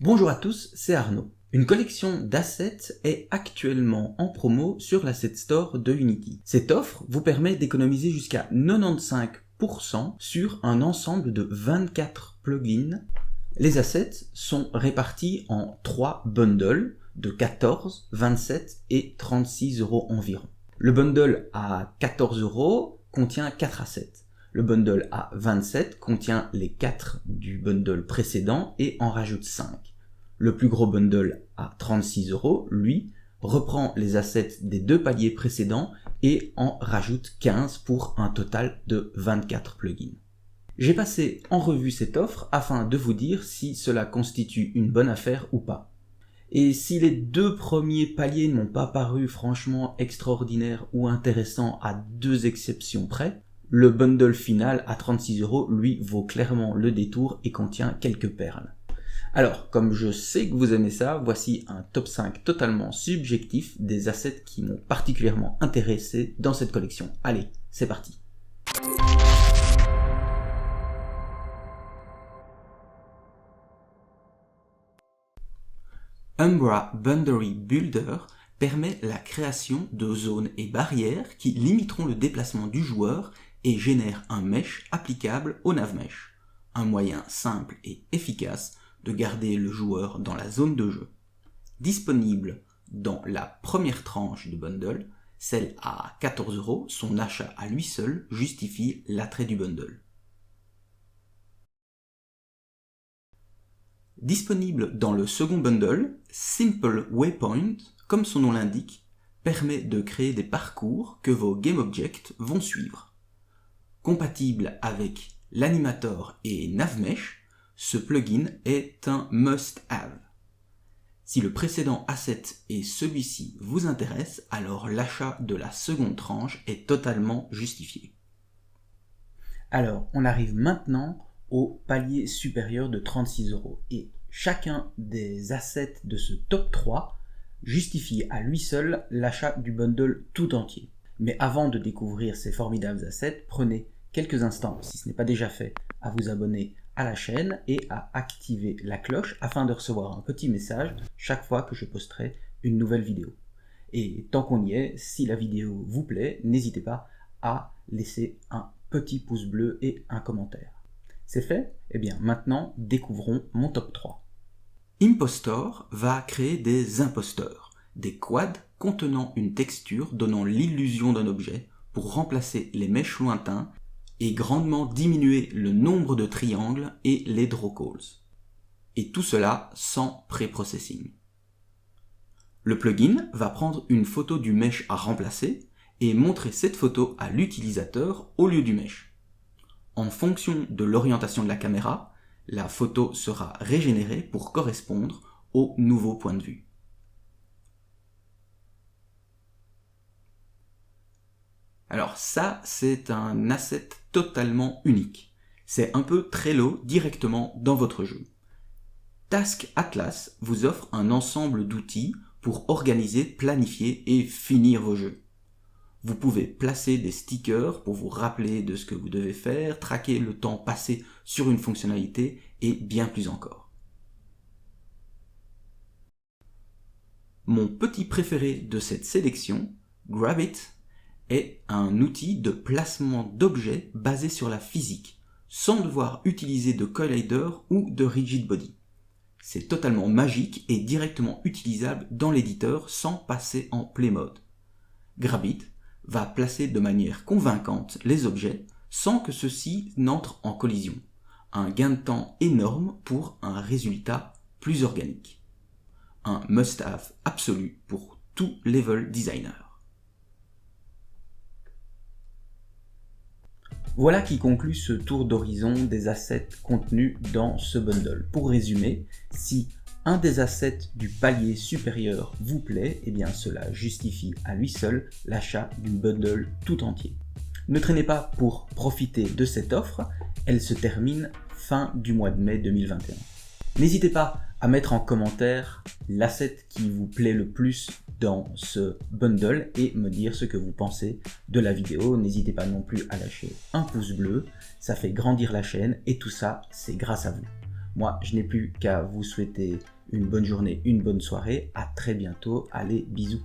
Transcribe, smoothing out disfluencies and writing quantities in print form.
Bonjour à tous, c'est Arnaud. Une collection d'assets est actuellement en promo sur l'Asset Store de Unity. Cette offre vous permet d'économiser jusqu'à 95% sur un ensemble de 24 plugins. Les assets sont répartis en 3 bundles de 14, 27 et 36 € environ. Le bundle à 14 € contient 4 assets. Le bundle à 27 contient les 4 du bundle précédent et en rajoute 5. Le plus gros bundle à 36 €, lui, reprend les assets des 2 paliers précédents et en rajoute 15 pour un total de 24 plugins. J'ai passé en revue cette offre afin de vous dire si cela constitue une bonne affaire ou pas. Et si les 2 premiers paliers n'ont pas paru franchement extraordinaires ou intéressants à 2 exceptions près, le bundle final à 36 €, lui, vaut clairement le détour et contient quelques perles. Alors, comme je sais que vous aimez ça, voici un top 5 totalement subjectif des assets qui m'ont particulièrement intéressé dans cette collection. Allez, c'est parti. Umbra Boundary Builder permet la création de zones et barrières qui limiteront le déplacement du joueur et génère un mesh applicable au navmesh, un moyen simple et efficace de garder le joueur dans la zone de jeu. Disponible dans la première tranche du bundle, celle à 14 €, son achat à lui seul justifie l'attrait du bundle. Disponible dans le second bundle, Simple Waypoint, comme son nom l'indique, permet de créer des parcours que vos GameObjects vont suivre. Compatible avec l'animator et navmesh, ce plugin est un must-have. Si le précédent asset et celui-ci vous intéressent, alors l'achat de la seconde tranche est totalement justifié. Alors, on arrive maintenant au palier supérieur de 36 € et chacun des assets de ce top 3 justifie à lui seul l'achat du bundle tout entier. Mais avant de découvrir ces formidables assets, prenez quelques instants, si ce n'est pas déjà fait, à vous abonner à la chaîne et à activer la cloche afin de recevoir un petit message chaque fois que je posterai une nouvelle vidéo. Et tant qu'on y est, si la vidéo vous plaît, n'hésitez pas à laisser un petit pouce bleu et un commentaire. C'est fait? Eh bien maintenant, découvrons mon top 3. Impostor va créer des imposteurs, des quads contenant une texture donnant l'illusion d'un objet pour remplacer les meshs lointains et grandement diminuer le nombre de triangles et les draw calls. Et tout cela sans pré-processing. Le plugin va prendre une photo du mesh à remplacer et montrer cette photo à l'utilisateur au lieu du mesh. En fonction de l'orientation de la caméra, la photo sera régénérée pour correspondre au nouveau point de vue. Alors ça, c'est un asset totalement unique. C'est un peu Trello directement dans votre jeu. Task Atlas vous offre un ensemble d'outils pour organiser, planifier et finir vos jeux. Vous pouvez placer des stickers pour vous rappeler de ce que vous devez faire, traquer le temps passé sur une fonctionnalité et bien plus encore. Mon petit préféré de cette sélection, Grabit, est un outil de placement d'objets basé sur la physique, sans devoir utiliser de collider ou de rigid body. C'est totalement magique et directement utilisable dans l'éditeur sans passer en play mode. Grabit va placer de manière convaincante les objets sans que ceux-ci n'entrent en collision. Un gain de temps énorme pour un résultat plus organique. Un must-have absolu pour tout level designer. Voilà qui conclut ce tour d'horizon des assets contenus dans ce bundle. Pour résumer, si un des assets du palier supérieur vous plaît, eh bien cela justifie à lui seul l'achat du bundle tout entier. Ne traînez pas pour profiter de cette offre, elle se termine fin du mois de mai 2021. N'hésitez pas à mettre en commentaire l'asset qui vous plaît le plus dans ce bundle et me dire ce que vous pensez de la vidéo. N'hésitez pas non plus à lâcher un pouce bleu, ça fait grandir la chaîne et tout ça, c'est grâce à vous. Moi, je n'ai plus qu'à vous souhaiter une bonne journée, une bonne soirée. À très bientôt. Allez, bisous.